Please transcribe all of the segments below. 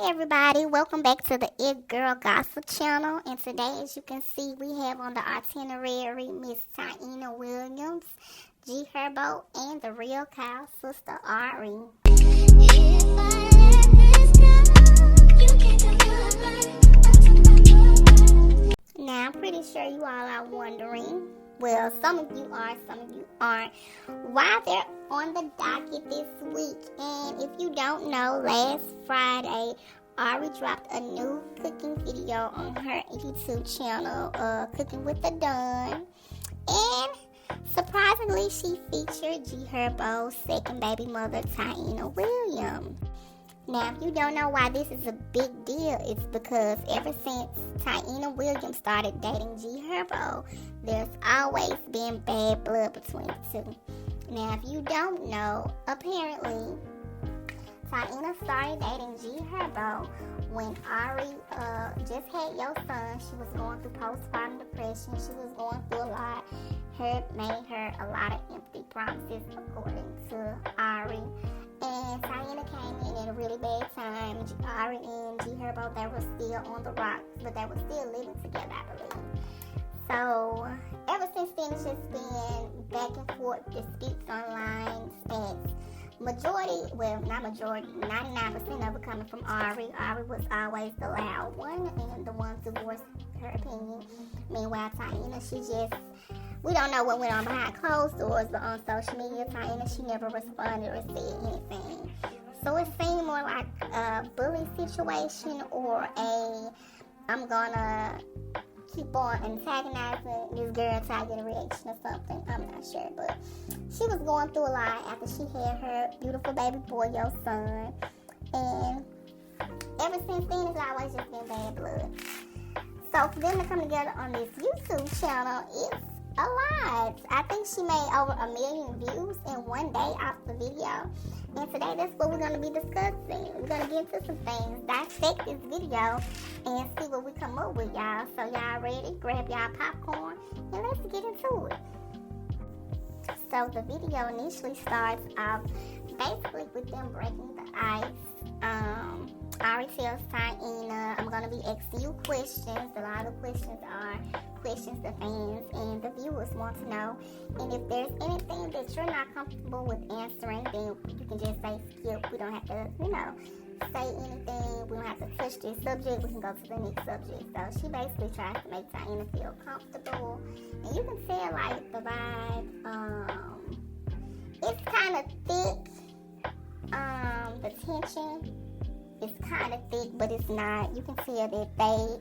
Everybody, welcome back to the It Girl Gossip channel. And today, as you can see, we have on the itinerary Miss Taina Williams, G Herbo, and the Real Kyle sister Ari. Now, I'm pretty sure you all are wondering, well, some of you are, some of you aren't, why they're on the docket this week. And if you don't know, last Friday, Ari dropped a new cooking video on her YouTube channel, Cooking with the Dun. And surprisingly, she featured G Herbo's second baby mother, Taina Williams. Now, if you don't know why this is a big deal, it's because ever since Taina Williams started dating G Herbo, there's always been bad blood between the two. Now, if you don't know, apparently, Taina started dating G Herbo when Ari just had your son. She was going through postpartum depression. She was going through a lot. Made her a lot of empty promises, according to Ari. And Taina came in at a really bad time. Ari and G Herbo, they were still on the rocks, but they were still living together, I believe. So, ever since then, it's just been back and forth disputes online, spats. Majority, well, not majority, 99% of it coming from Ari. Ari was always the loud one and the one to voice her opinion. Meanwhile, Taina, we don't know what went on behind closed doors, but on social media, Taina, she never responded or said anything. So it seemed more like a bully situation or I'm gonna keep on antagonizing this girl until I get a reaction or something. I'm not sure, but she was going through a lot after she had her beautiful baby boy, your son. And ever since then, it's always just been bad blood. So for them to come together on this YouTube channel, it's a lot. I think she made over 1 million views in one day off the video. And today, that's what we're going to be discussing. We're going to get into some things, dissect this video, and see what we come up with, y'all. So y'all ready? Grab y'all popcorn, and let's get into it. So the video initially starts off basically with them breaking the ice. Ari tells Taina, I'm going to be asking you questions. A lot of the questions are questions the fans and the viewers want to know. And if there's anything that you're not comfortable with answering, then you can just say skip. We don't have to, say anything. We don't have to touch this subject. We can go to the next subject. So she basically tries to make Taina feel comfortable. And you can tell, like, the vibe. It's kind of thick. The tension is kind of thick, but it's not. You can tell that they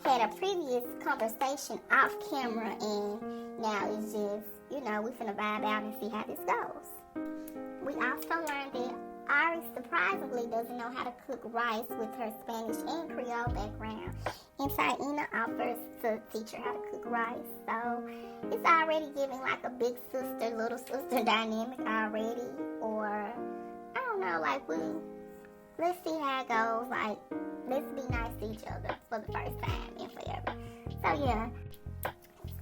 had a previous conversation off camera, and now it's just, we finna vibe out and see how this goes. We also learned that Ari surprisingly doesn't know how to cook rice with her Spanish and Creole background, and Taina offers to teach her how to cook rice. So it's already giving like a big sister, little sister dynamic already, or I don't know, let's see how it goes. Like, let's be nice to each other for the first time and forever. So yeah,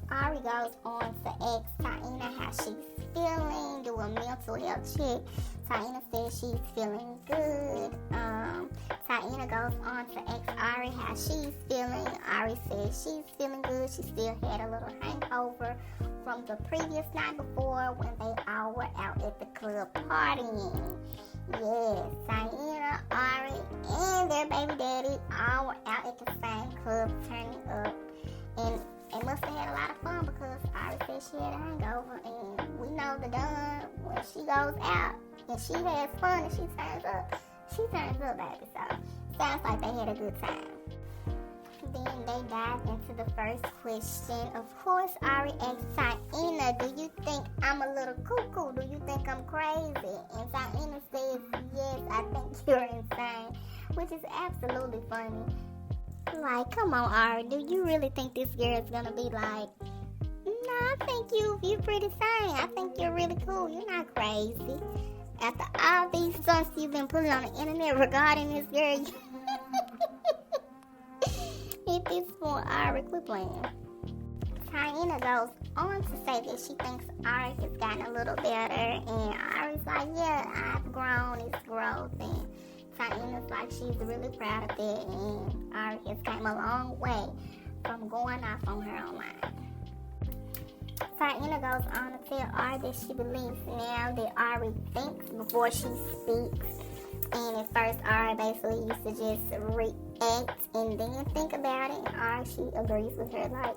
Ari goes on to ask Taina how she's feeling, do a mental health check. Taina says she's feeling good. Taina goes on to ask Ari how she's feeling. Ari says she's feeling good. She still had a little hangover from the previous night before when they all were out at the club partying. Yes, Taina, Ari, and their baby daddy all were out at the same club turning up. And they must have had a lot of fun because Ari said she had a hangover. And we know the Dun, when she goes out and she has fun and she turns up, baby. So, sounds like they had a good time. Then they dive into the first question. Of course, Ari asked Taina, do you think I'm a little cuckoo? Do you think I'm crazy? And Taina says, yes, I think you're insane, which is absolutely funny. Like, come on, Ari, do you really think this girl's gonna be like, no, I think you're pretty sane. I think you're really cool. You're not crazy. After all these stunts you've been putting on the internet regarding this girl, at this point, Ari, quit playing. Taina goes on to say that she thinks Ari has gotten a little better, and Ari's like, yeah, I've grown, it's growth, and Taina's like she's really proud of that, and Ari has came a long way from going off on her online. Taina goes on to tell Ari that she believes now that Ari thinks before she speaks. And at first, Ari basically used to just react and then think about it. And Ari, she agrees with her, like,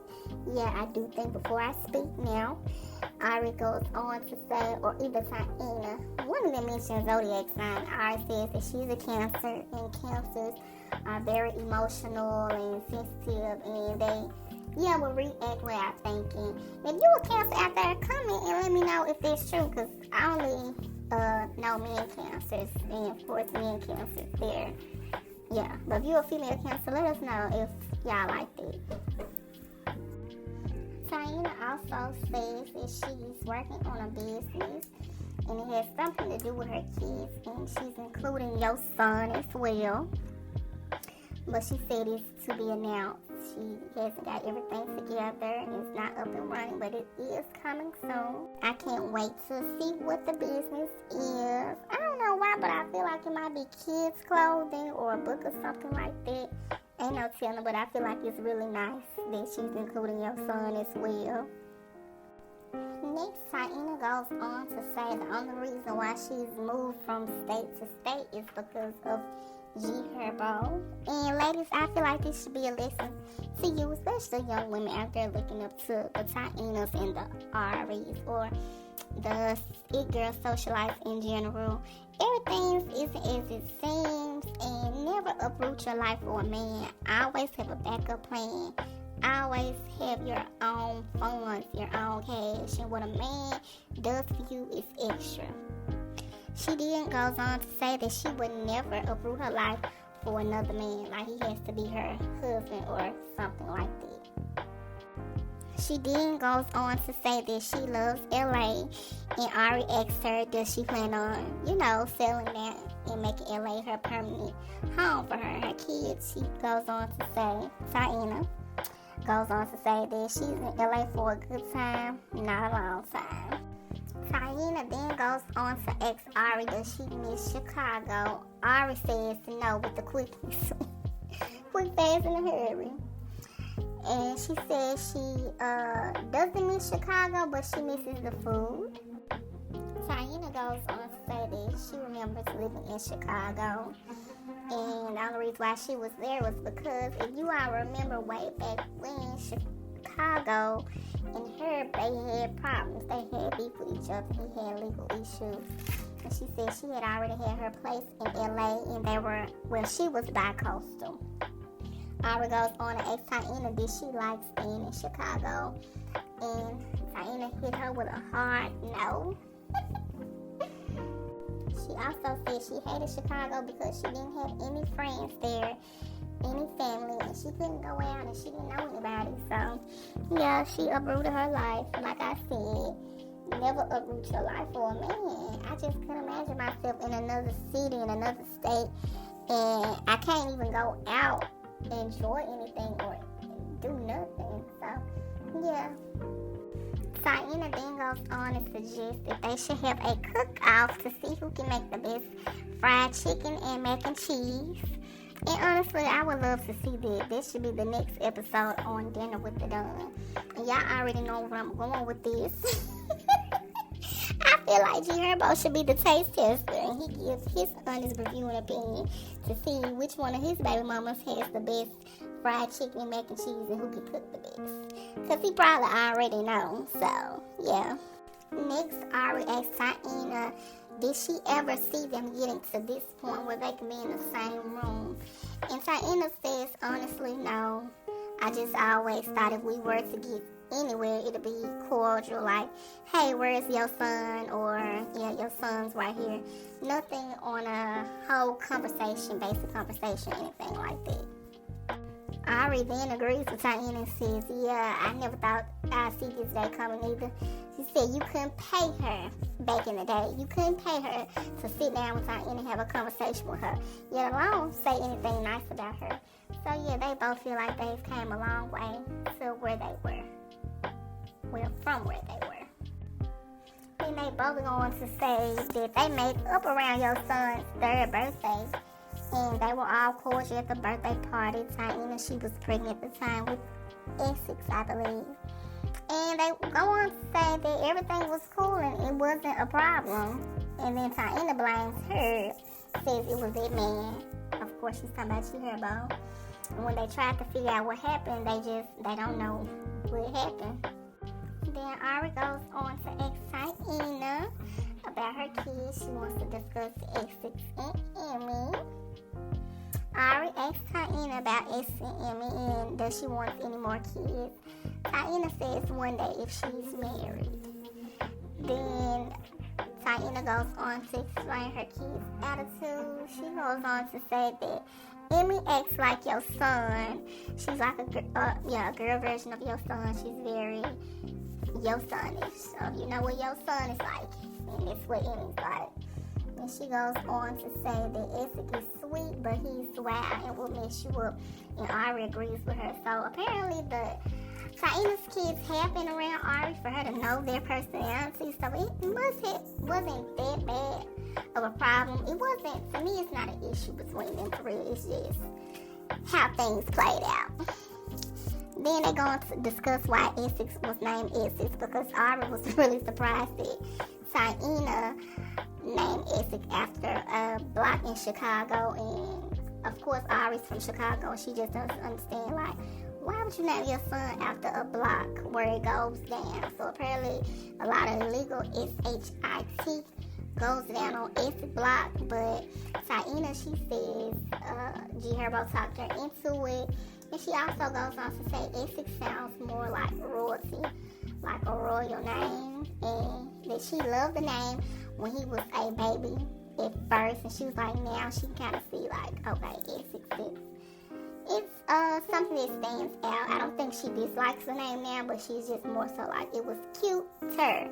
yeah, I do think before I speak now. Ari goes on to say, or either Taina, one of them mentions zodiac sign. Ari says that she's a Cancer, and Cancers are very emotional and sensitive, and they will react without thinking. If you a Cancer out there, comment and let me know if that's true, because I only know men Cancers, and of course men Cancers there. Yeah, but if you're a female Cancer, let us know if y'all like that. Taina also says that she's working on a business, and it has something to do with her kids, and she's including your son as well. But she said it's to be announced. She hasn't got everything together, and it's not up and running, but it is coming soon. I can't wait to see what the business is. I don't know why, but I feel like it might be kids' clothing or a book or something like that. Ain't no telling, but I feel like it's really nice that she's including your son as well. Next, Taina goes on to say the only reason why she's moved from state to state is because of G Herbo. And ladies, I feel like this should be a lesson to you, especially young women out there looking up to the Tainas and the Aries or the it girl socialites in general. Everything isn't as it seems, and never uproot your life for a man. Always have a backup plan. Always have your own funds, your own cash, and what a man does for you is extra. She then goes on to say that she would never uproot her life for another man, like he has to be her husband or something like that. She then goes on to say that she loves LA, and Ari asked her, does she plan on, selling that and making LA her permanent home for her and her kids. She goes on to say, Taina goes on to say that she's in LA for a good time, not a long time. Taina then goes on to ask Ari, does she miss Chicago? Ari says no with the quickness. Quick, fast, in a hurry. And she says she doesn't miss Chicago, but she misses the food. Taina goes on to say that she remembers living in Chicago. And the only reason why she was there was because, if you all remember way back when, Chicago and her, they had problems. They had beef with each other. He had legal issues. And she said she had already had her place in LA, and she was bi-coastal. Ari goes on to ask Taina, did she like staying in Chicago? And Taina hit her with a hard no. She also said she hated Chicago because she didn't have any friends there, any family, and she couldn't go out and she didn't know anybody. So, yeah, she uprooted her life. Like I said, never uproot your life for a man. I just couldn't imagine myself in another city, in another state, and I can't even go out, enjoy anything, or do nothing. So, yeah. Taina then goes on and suggests that they should have a cook-off to see who can make the best fried chicken and mac and cheese. And honestly, I would love to see that. This should be the next episode on Dinner with the Don. And y'all already know where I'm going with this. I feel like G Herbo should be the taste tester, and he gives his honest review and opinion to see which one of his baby mamas has the best fried chicken and mac and cheese and who can cook the best. Because he probably already knows. So, yeah. Next, Ari asks Taina, did she ever see them getting to this point where they can be in the same room? And Taina says, honestly, no. I just always thought if we were to get anywhere, it'd be cordial, like, hey, where's your son? Or, yeah, your son's right here. Nothing on a whole conversation, basic conversation, anything like that. Ari then agrees with Taina and says, yeah, I never thought I'd see this day coming either. She said you couldn't pay her back in the day. You couldn't pay her to sit down with Taina and have a conversation with her, yet alone say anything nice about her. So yeah, they both feel like they've came a long way to where they were. Well, from where they were. And they both go on to say that they make up around your son's 3rd birthday. And they were all cordial at the birthday party. Taina, she was pregnant at the time with Essex, I believe. And they go on to say that everything was cool and it wasn't a problem. And then Taina blames her, says it was that man. Of course, she's talking about G-Herbo. And when they tried to figure out what happened, they don't know what happened. Then Ari goes on to ask Taina about her kids. She wants to discuss Essex and Emmy. Ari asks Taina about Essex and Emmy and does she want any more kids. Taina says one day if she's married. Then Taina goes on to explain her kids' attitude. She goes on to say that Emmy acts like your son. She's like a girl version of your son. She's very your sonish. So you know what your son is like, and that's what Emmy's like. And she goes on to say that Essex is sweet, but he's wild and will mess you up. And Ari agrees with her. So apparently Taina's kids have been around Ari for her to know their personality. So it wasn't that bad of a problem. It wasn't, to me, it's not an issue between them for real. It's just how things played out. Then they go on to discuss why Essex was named Essex, because Ari was really surprised that Taina named Essex after a block in Chicago. And of course, Ari's from Chicago, and she just doesn't understand, like, why would you name your son after a block where it goes down? So apparently, a lot of illegal SHIT goes down on Essex block, but Taina, she says G-Herbo talked her into it. And she also goes on to say Essex sounds more like royalty, like a royal name, and that she loved the name when he was a baby at first, and she was like, now she kind of see like, okay, Essex it's something that stands out. I don't think she dislikes the name now, but she's just more so like it was cuter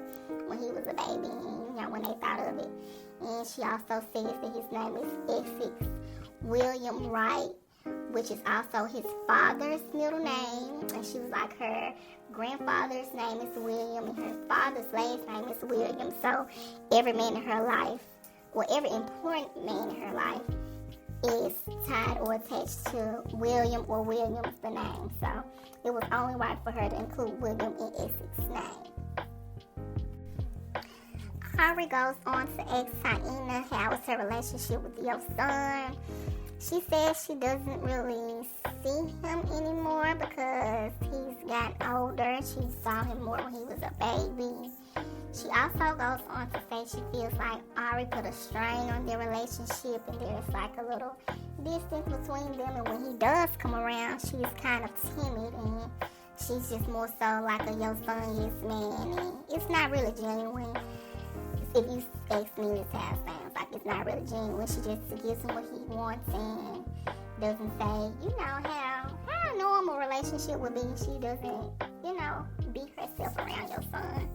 when he was a baby, and, you know, when they thought of it. And she also says that his name is Essex William Wright, which is also his father's middle name. And she was like, her grandfather's name is William and her father's last name is William. So every man in her life, or every important man in her life, is tied or attached to William or Williams, the name. So it was only right for her to include William in Essex's name. Ari goes on to ask Taina how is her relationship with your son. She says she doesn't really see him anymore because he's gotten older. She saw him more when he was a baby. She also goes on to say she feels like Ari put a strain on their relationship and there's like a little distance between them, and when he does come around, she's kind of timid and she's just more so like a your son, yes man, and it's not really genuine. If you ask me, this how it sounds like it's not really genuine. She just gives him what he wants and doesn't say, you know, how a normal relationship would be. She doesn't, you know, beat herself around your son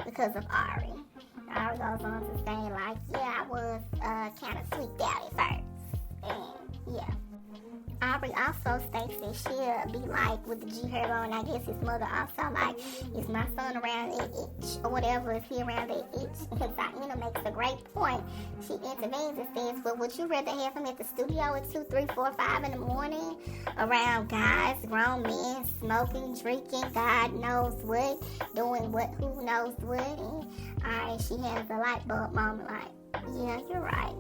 because of Ari. Ari goes on to say, like, yeah, I was kind of tweaked out at first. And, yeah. Ari also states that she'll be like with the G-Herbo, and I guess his mother also like, is my son around that itch or whatever, is he around that itch? And Taina makes a great point. She intervenes and says, well, would you rather have him at the studio at 2, 3, 4, 5 in the morning around guys, grown men, smoking, drinking, God knows what, doing what, who knows what? And Ari, she has a light bulb moment like, yeah, you're right.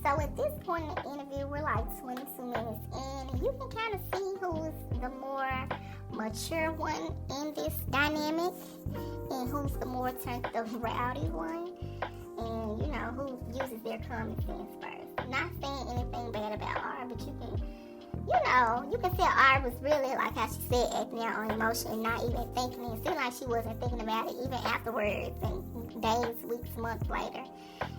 So at this point in the interview, we're like 22 minutes in, and you can kind of see who's the more mature one in this dynamic and who's the more turned up rowdy one, and you know, who uses their common sense first. Not saying anything bad about R, but you can tell R was really, like how she said, acting out on emotion and not even thinking, and it seemed like she wasn't thinking about it even afterwards and days, weeks, months later.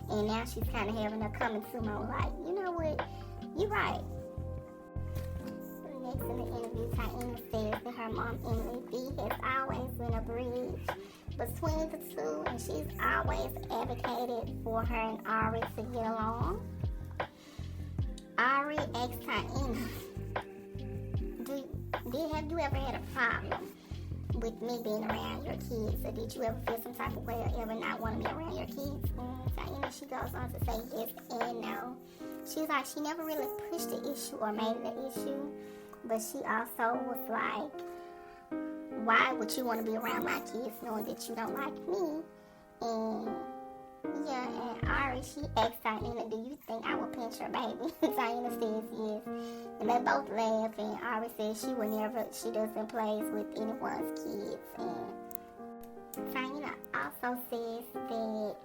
And now she's kind of having a coming to mode, like, you know what, you're right. Next in the interview, Taina says that her mom, Emily B, has always been a bridge between the two, and she's always advocated for her and Ari to get along. Ari asked Taina, have you ever had a problem with me being around your kids? Or did you ever feel some type of way or ever not want to be around your kids? And Taina, she goes on to say yes and no. She's like, she never really pushed the issue or made it an issue, but she also was like, why would you want to be around my kids knowing that you don't like me? And yeah, and Ari, she asked Taina, do you think I would pinch her baby? Taina says yes. And they both laugh, and Ari says she doesn't play with anyone's kids. And Taina also says that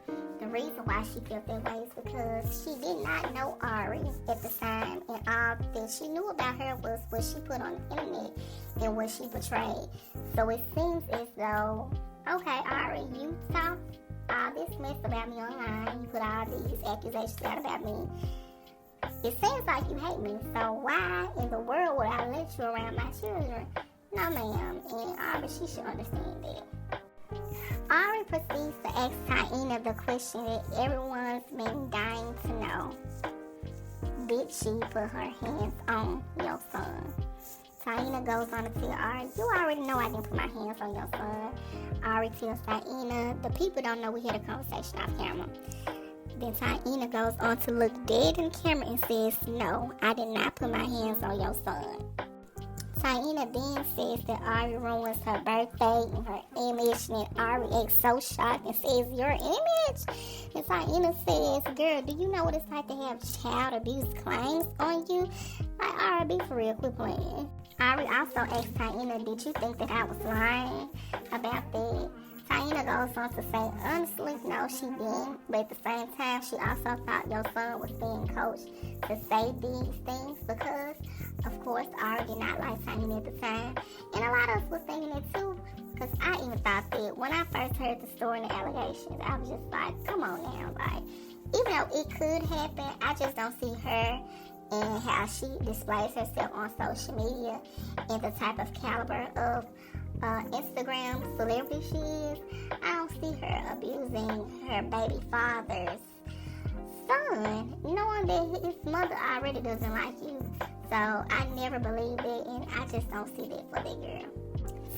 the reason why she felt that way is because she did not know Ari at the time, and all that she knew about her was what she put on the internet and what she portrayed. So it seems as though, okay, Ari, you talk all this mess about me online, you put all these accusations out about me. It seems like you hate me, so why in the world would I let you around my children? No, ma'am, and Ari, she should understand that. Ari proceeds to ask Taina the question that everyone's been dying to know. Did she put her hands on your son? Taina goes on to tell Ari, you already know I didn't put my hands on your son. Ari tells Taina, the people don't know we had a conversation off camera. Then Taina goes on to look dead in the camera and says, no, I did not put my hands on your son. Taina then says that Ari ruins her birthday and her image, and then Ari acts so shocked and says, your image? And Taina says, girl, do you know what it's like to have child abuse claims on you? Like, Ari, be for real, quit playing. Ari also asked Taina, did you think that I was lying about that? Taina goes on to say, honestly, no, she didn't. But at the same time, she also thought your son was being coached to say these things because, of course, Ari did not like Taina at the time. And a lot of us was thinking it too, because I even thought that when I first heard the story and the allegations, I was just like, come on now. Like, even though it could happen, I just don't see her and how she displays herself on social media and the type of caliber of Instagram celebrity she is. I don't see her abusing her baby father's son, knowing that his mother already doesn't like you. So I never believed it, and I just don't see that for that girl.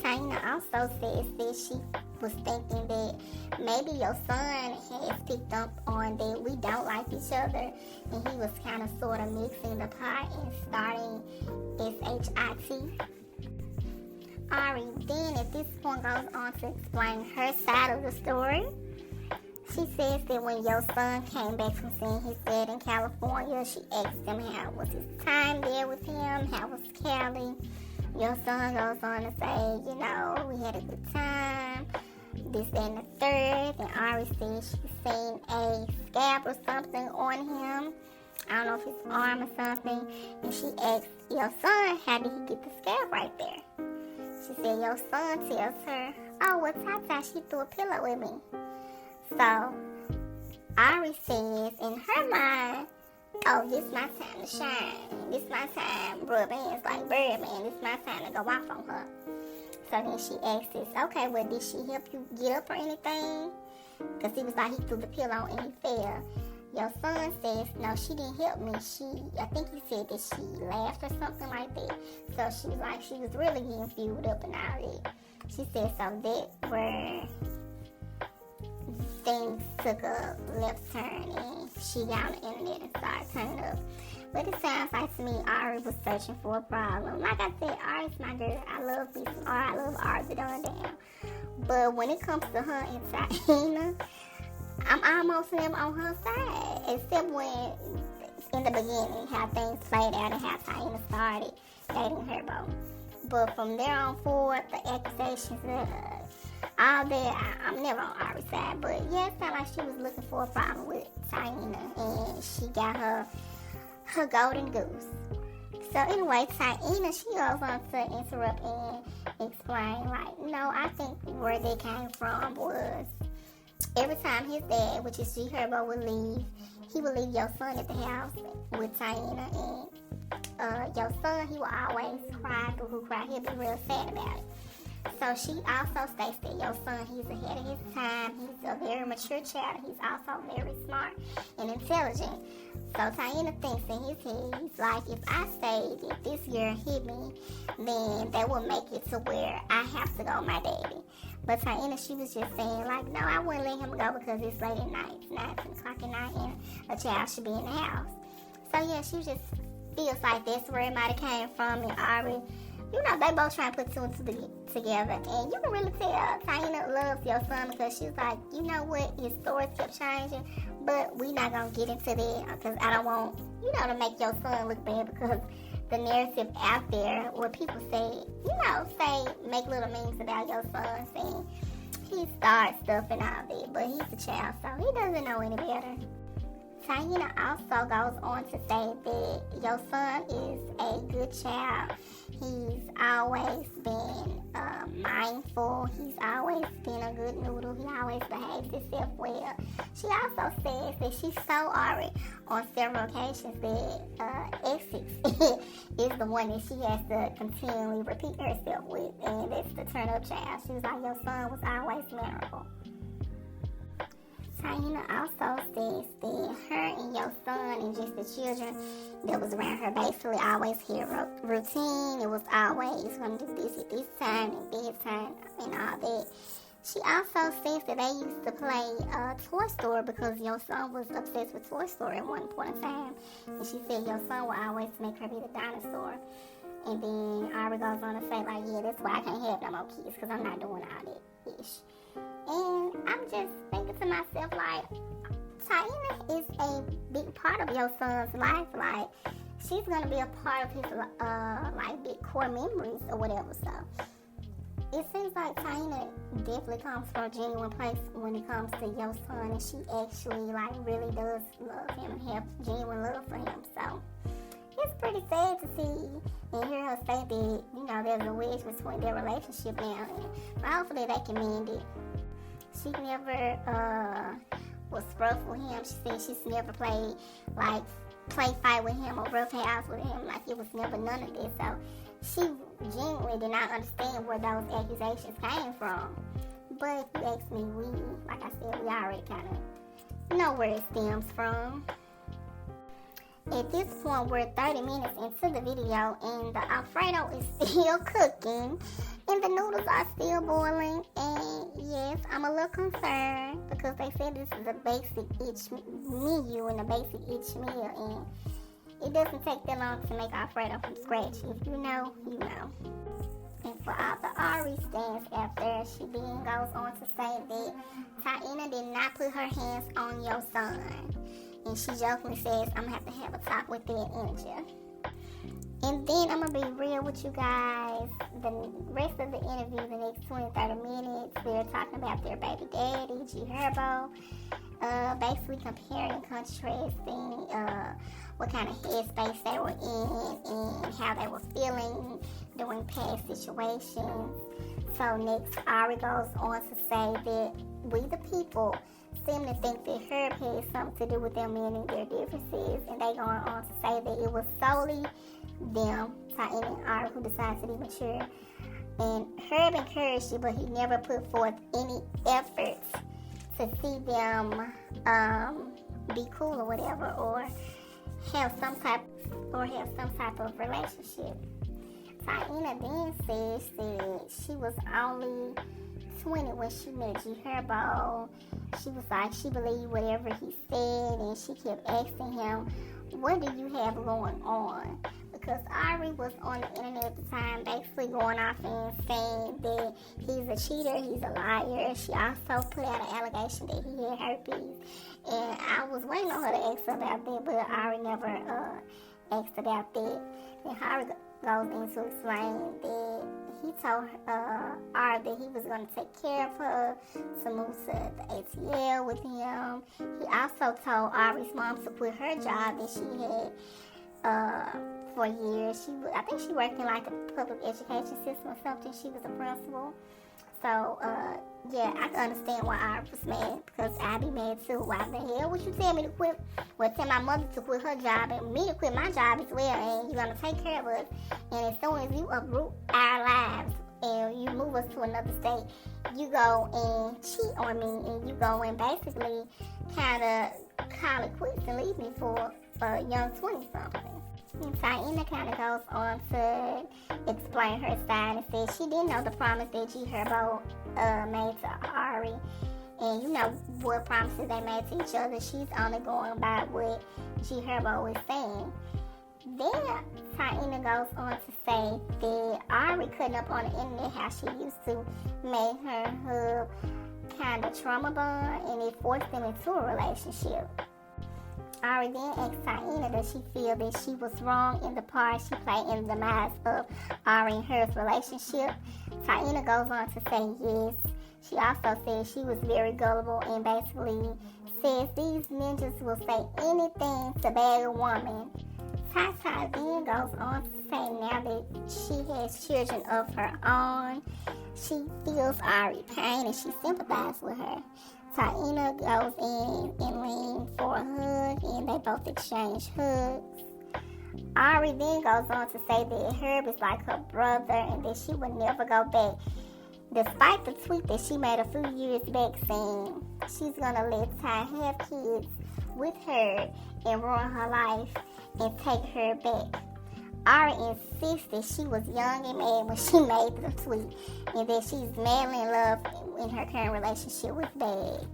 Taina also says that she was thinking that maybe your son has picked up on that we don't like each other, and he was kind of sort of mixing the pot and starting SHIT. Ari then at this point goes on to explain her side of the story. She says that when your son came back from seeing his dad in California, she asked him how was his time there with him, how was Cali. Your son goes on to say, you know, we had a good time, this, that, and the third. And Ari says she's seen a scab or something on him. I don't know if his arm or something. And she asked your son, how did he get the scab right there? She said your son tells her, oh, well, Tata, she threw a pillow with me. So Ari says in her mind, oh, this my time to shine. This my time, rub hands like Birdman. This my time to go off on her. So then she asks this, okay, well, did she help you get up or anything? Because he was like, he threw the pillow and he fell. Your son says, no, she didn't help me. I think he said that she laughed or something like that. So she was like, she was really getting fueled up and all that. She said, so that where things took a left turn and she got on the internet and started turning up. But it sounds like to me Ari was searching for a problem. Like I said, Ari's my girl. I love me some Ari. I love Ari to down. But when it comes to her and Taina, I'm almost never on her side. Except when, in the beginning, how things played out and how Taina started dating her beau. But from there on forward, the accusations, all that, I'm never on Ari's side. But yeah, it sounded like she was looking for a problem with Taina. And she got her golden goose. So anyway, Taina, she goes on to interrupt and explain, like, no, I think where they came from was every time his dad, which is G Herbo, would leave, he would leave your son at the house with Taina, and your son, he would always cry, he'd be real sad about it. So she also states that your son, he's ahead of his time. He's a very mature child. He's also very smart and intelligent. So Taina thinks in his head, he's like, if I stayed, if this girl hit me, then that would make it to where I have to go with my daddy. But Taina, she was just saying, like, no, I wouldn't let him go because it's late at night. It's 9 o'clock at night and a child should be in the house. So yeah, she just feels like that's where it might have came from. And Ari, you know, they both trying to put two and two together. And you can really tell Taina loves your son because she's like, you know what, his stories kept changing. But we not going to get into that because I don't want, you know, to make your son look bad because the narrative out there where people say, you know, make little memes about your son saying he starts stuff and all that. But he's a child, so he doesn't know any better. Taina also goes on to say that your son is a good child. He's always been mindful. He's always been a good noodle. He always behaves himself well. She also says that she saw Ari on several occasions that Essex is the one that she has to continually repeat herself with, and that's the turn-up child. She was like, your son was always memorable. Taina also says that her and your son and just the children that was around her basically always had a routine. It was always going to do this at this time and bedtime and all that. She also says that they used to play Toy Story because your son was obsessed with Toy Story at one point in time. And she said your son would always make her be the dinosaur. And then Ari goes on to say, like, yeah, that's why I can't have no more kids because I'm not doing all that ish. And I'm just thinking to myself, like, Taina is a big part of your son's life. Like, she's going to be a part of his, like, big core memories or whatever. So, it seems like Taina definitely comes from a genuine place when it comes to your son. And she actually, like, really does love him and have genuine love for him. So, it's pretty sad to see and hear her say that, you know, there's a wedge between their relationship now. And hopefully they can mend it. She never was rough with him. She said she's never played, like, play fight with him or rough house with him. Like, it was never none of this. So she genuinely did not understand where those accusations came from. But if you ask me, like I said, we already kind of know where it stems from. At this point, we're 30 minutes into the video, and the Alfredo is still cooking, and the noodles are still boiling. And yes, I'm a little concerned because they said this is a basic each menu and a basic each meal, and it doesn't take that long to make Alfredo from scratch. If you know, you know. And for all the Ari stands out there, she then goes on to say that Taina did not put her hands on your son. And she jokingly says, I'm going to have a talk with that energy. And then I'm going to be real with you guys. The rest of the interview, the next 20-30 minutes, they're talking about their baby daddy, G Herbo. Basically comparing and contrasting what kind of headspace they were in and how they were feeling during past situations. So next, Ari goes on to say that we the people seem to think that Herb had something to do with them mending their differences, and they going on to say that it was solely them, Taina and Ari, who decided to be mature. And Herb encouraged you, but he never put forth any efforts to see them be cool or whatever, or have some type of relationship. Taina then says that she was only 20 when she met G Herbo. She was like, she believed whatever he said, and she kept asking him, what do you have going on? Because Ari was on the internet at the time basically going off and saying that he's a cheater, he's a liar. She also put out an allegation that he had herpes. And I was waiting on her to ask about that, but Ari never asked about that. And Ari goes in to explain that he told Ari that he was going to take care of her, to move to the ATL with him. He also told Ari's mom to quit her job that she had for years. I think she worked in like a public education system or something. She was a principal. So, yeah, I can understand why Ari was mad, because I'd be mad too. Why the hell would you tell me to quit? Well, tell my mother to quit her job and me to quit my job as well, and you're going to take care of us. And as soon as you uproot our lives and you move us to another state, you go and cheat on me, and you go and basically kind of call it quits and leave me for a young 20-something. And Taina kind of goes on to explain her side and says she didn't know the promise that G Herbo made to Ari. And you know what promises they made to each other. She's only going by what G Herbo is saying. Then Taina goes on to say that Ari cutting up on the internet how she used to make her hub kind of trauma bond, and it forced them into a relationship. Ari then asked Taina does she feel that she was wrong in the part she played in the demise of Ari and her relationship. Taina goes on to say yes. She also said she was very gullible and basically says these ninjas will say anything to bag a woman. Tata then goes on to say now that she has children of her own, she feels Ari pain and she sympathizes with her. Taina goes in and leans for a hug, and they both exchange hugs. Ari then goes on to say that Herb is like her brother and that she would never go back, despite the tweet that she made a few years back saying she's gonna let Ty have kids with her and ruin her life and take her back. Ari insists that she was young and mad when she made the tweet and that she's madly in love in her current relationship with Bag.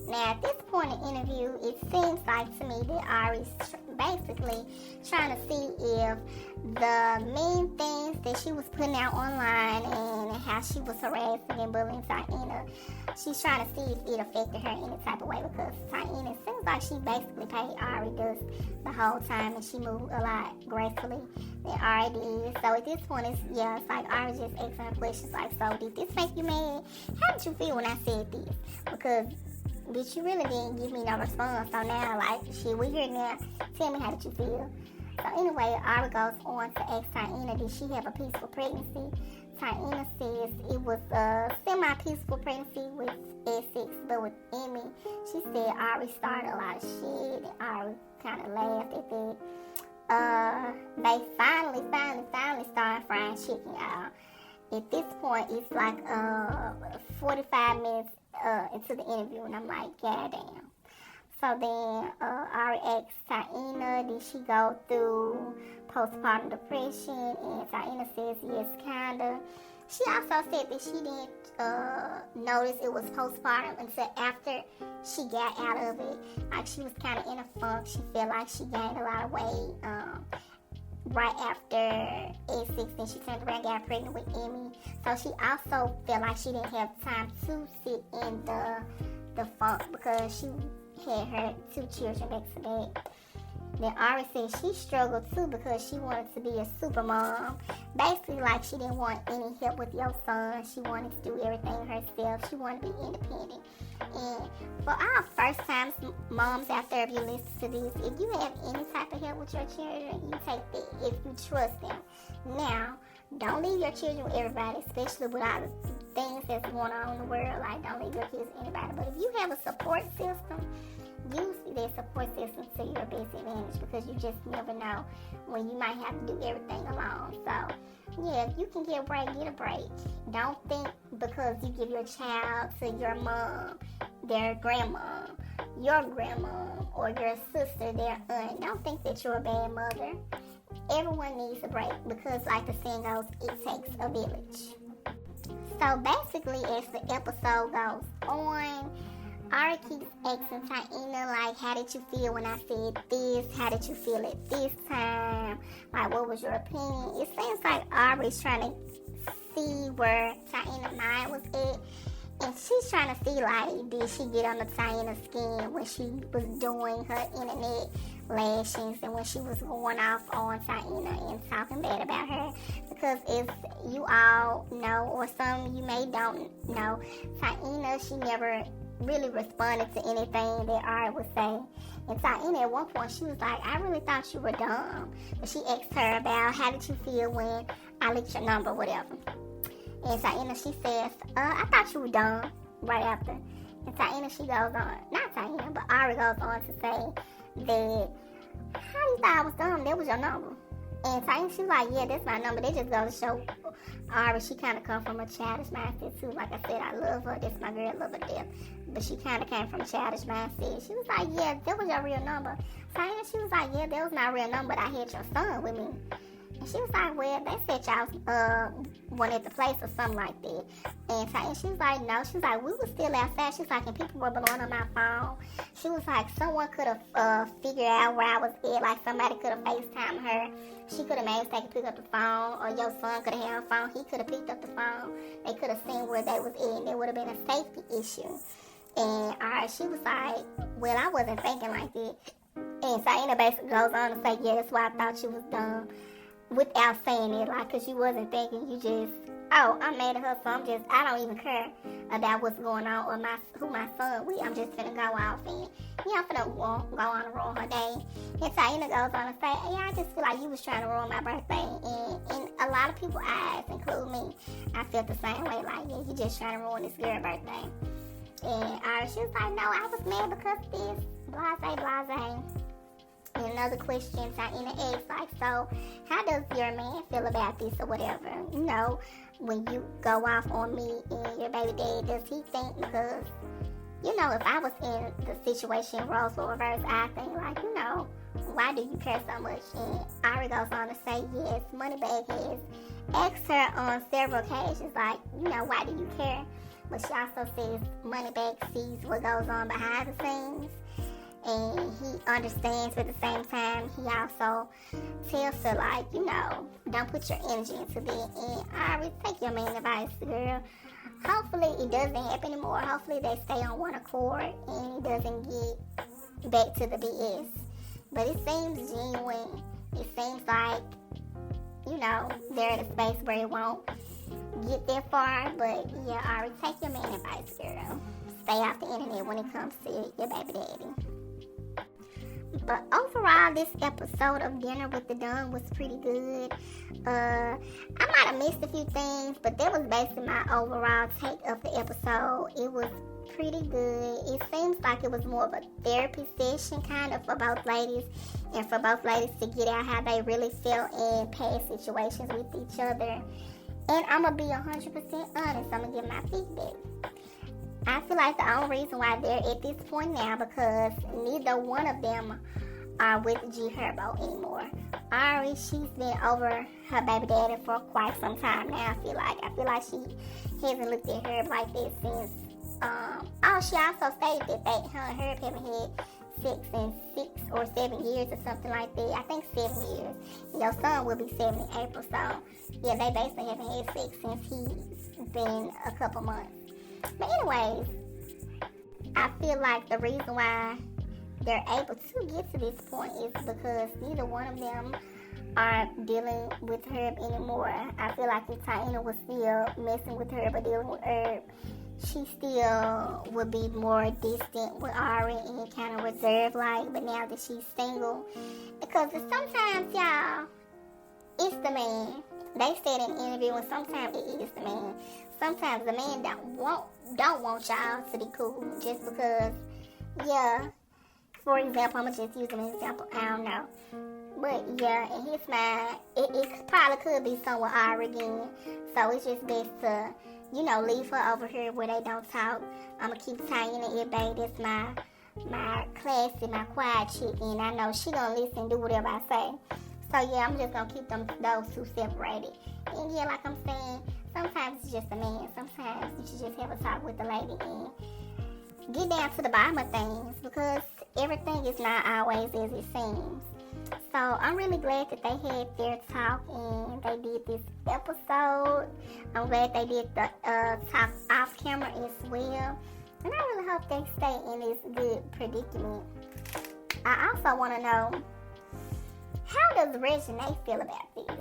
Now, at this point in the interview, it seems like to me that Ari's basically trying to see if the mean things that she was putting out online and how she was harassing and bullying Taina, she's trying to see if it affected her in any type of way, because Taina seems like she basically paid Ari dust the whole time and she moved a lot gracefully than Ari did. So at this point, it's like Ari just asking her questions like, so did this make you mad? How did you feel when I said this? Because bitch, you really didn't give me no response. So now, like, shit, we here now. Tell me, how did you feel? So anyway, Ari goes on to ask Taina, did she have a peaceful pregnancy? Taina says it was a semi-peaceful pregnancy with Essex, but with Emmy, she said Ari started a lot of shit, and Ari kind of laughed at that. They finally started frying chicken, y'all. At this point, it's like 45 minutes into the interview, and I'm like, God damn. So then Ari asks Taina, did she go through postpartum depression? And Taina says, yes, kinda. She also said that she didn't notice it was postpartum until after she got out of it. Like, she was kind of in a funk. She felt like she gained a lot of weight right after Essex, and she turned around and got pregnant with Emmy. So she also felt like she didn't have time to sit in the funk because she had her 2 children back to back. Then Ari said she struggled too because she wanted to be a super mom. Basically, like, she didn't want any help with your son. She wanted to do everything herself. She wanted to be independent. And for our first time moms out there, if you listen to this, if you have any type of help with your children, you take that if you trust them. Now, don't leave your children with everybody, especially with all the things that's going on in the world. Like, don't leave your kids with anybody. But if you have a support system, use that support system to your best advantage, because you just never know when you might have to do everything alone. So, yeah, if you can get a break, get a break. Don't think because you give your child to your mom, their grandma, your grandma, or your sister, their aunt, don't think that you're a bad mother. Everyone needs a break because, like the saying goes, it takes a village. So basically, as the episode goes on, Ari keeps asking Taina, like, how did you feel when I said this? How did you feel at this time? Like, what was your opinion? It seems like Ari's trying to see where Taina's mind was at. And she's trying to see, like, did she get under Taina's skin when she was doing her internet lashings and when she was going off on Taina and talking bad about her? Because if you all know, or some of you may don't know, Taina, she never really responded to anything that Ari would say. And Taina, at one point, she was like, I really thought you were dumb. But she asked her about, how did you feel when I leaked your number, whatever. And Taina, she says, I thought you were dumb, right after. And Taina, she goes on, not Taina, but Ari goes on to say that, how you thought I was dumb? That was your number. And Taina, she was like, yeah, that's my number. They just go to show Ari, she kind of come from a childish mindset too. Like I said, I love her. That's my girl, love her to death. But she kind of came from a childish mindset. She was like, yeah, that was your real number. Taina, she was like, yeah, that was my real number, but I had your son with me. And she was like, well, they said y'all one at the place or something like that. And Taina, she was like, no. She was like, we were still outside. She was like, and people were blowing on my phone. She was like, someone could have figured out where I was at. Like, somebody could have FaceTimed her. She could have made a mistake, pick up the phone. Or your son could have had a phone. He could have picked up the phone. They could have seen where they was at. And there would have been a safety issue. And she was like, well, I wasn't thinking like that. And Taina basically goes on to say, yeah, that's why I thought you was dumb. Without saying it, like, because you wasn't thinking, you just, oh, I'm mad at her, so I don't even care about what's going on or who my son with. I'm just finna go off and, I'm finna go on and ruin her day. And Taina goes on to say, yeah, I just feel like you was trying to ruin my birthday. And in a lot of people's eyes, including me, I felt the same way, like, yeah, you just trying to ruin this girl's birthday. And she was like, no, I was mad because this, blase. And another question Taina asked, like, so how does your man feel about this or whatever? When you go off on me and your baby daddy, does he think, because, if I was in the situation, roles were reversed, I think, like, why do you care so much? And Ari goes on to say, yes, Moneybag has asked her on several occasions, like, why do you care? But she also says Moneybag sees what goes on behind the scenes. And he understands, but at the same time, he also tells her, like, don't put your energy into that. And Ari, take your man advice, girl. Hopefully it doesn't happen anymore. Hopefully they stay on one accord and it doesn't get back to the BS. But it seems genuine. It seems like, they're at a space where it won't get that far. But yeah, Ari, take your man advice, girl. Stay off the internet when it comes to your baby daddy. But overall, this episode of Dinner with the Dunn was pretty good. I might have missed a few things, but that was basically my overall take of the episode. It was pretty good. It seems like it was more of a therapy session kind of for both ladies, and for both ladies to get out how they really felt in past situations with each other. And I'm going to be 100% honest. I'm going to give my feedback. I feel like the only reason why they're at this point now, because neither one of them are with G Herbo anymore. Ari, she's been over her baby daddy for quite some time now. I feel like she hasn't looked at Herb like this since. She also stated that her and Herb haven't had sex in 6 or 7 years or something like that. I think 7 years. Your son will be 7 in April, so yeah, they basically haven't had sex since he's been a couple months. But anyways, I feel like the reason why they're able to get to this point is because neither one of them are dealing with Herb anymore. I feel like if Taina was still messing with Herb or dealing with Herb, she still would be more distant with Ari and kind of reserved like. But now that she's single, because sometimes, y'all, it's the man. They said in an interview, and sometimes it is the man. Sometimes the man don't want y'all to be cool just because, yeah. For example, I'm going to just use an example. I don't know. But, yeah, in his mind, it probably could be someone Ari again. So it's just best to, leave her over here where they don't talk. I'm going to keep Taina in babe. That's my classy, my quiet chick. And I know she going to listen and do whatever I say. So, yeah, I'm just going to keep those two separated. And, yeah, like I'm saying, sometimes it's just a man. Sometimes you should just have a talk with the lady and get down to the bottom of things, because everything is not always as it seems. So I'm really glad that they had their talk and they did this episode. I'm glad they did the talk off camera as well. And I really hope they stay in this good predicament. I also want to know, how does Regine feel about this?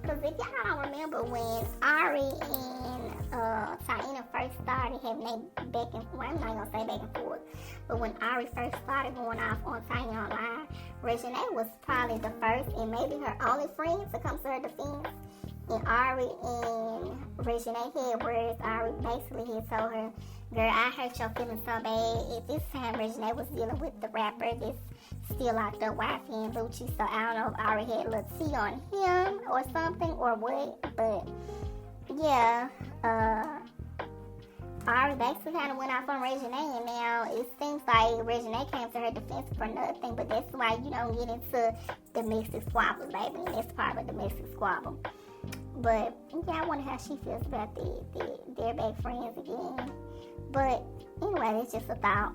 Because if y'all don't remember, when Ari and Taina first started having they back and forth, I'm not going to say back and forth, but when Ari first started going off on Taina online, Regine was probably the first and maybe her only friend to come to her defense. And Ari and Regine had words. Ari basically had told her, girl, I hurt your feelings so bad. At this time, Regine was dealing with the rapper that's still locked up, YFN Lucci. So I don't know if Ari had a little tea on him or something or what. But yeah, Ari basically kind of went off on Regine, and now it seems like Regine came to her defense for nothing. But that's why you don't get into domestic squabbles, baby. And that's part of a domestic squabble. But yeah, I wonder how she feels about they're back friends again. But anyway, that's just a thought.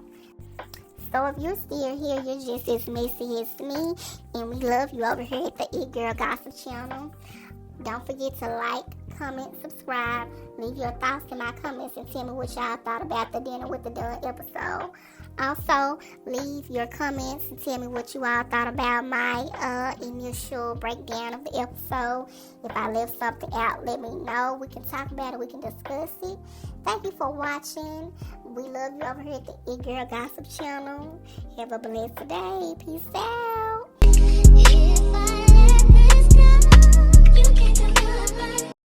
So if you're still here, you're just as messy as me, and we love you over here at the It Girl Gossip channel. Don't forget to like, comment, subscribe, leave your thoughts in my comments, and tell me what y'all thought about the Dinner with the Dunn episode. Also, leave your comments and tell me what you all thought about my initial breakdown of the episode. If I left something out, let me know. We can talk about it. We can discuss it. Thank you for watching. We love you over here at the It Girl Gossip channel. Have a blessed day. Peace out.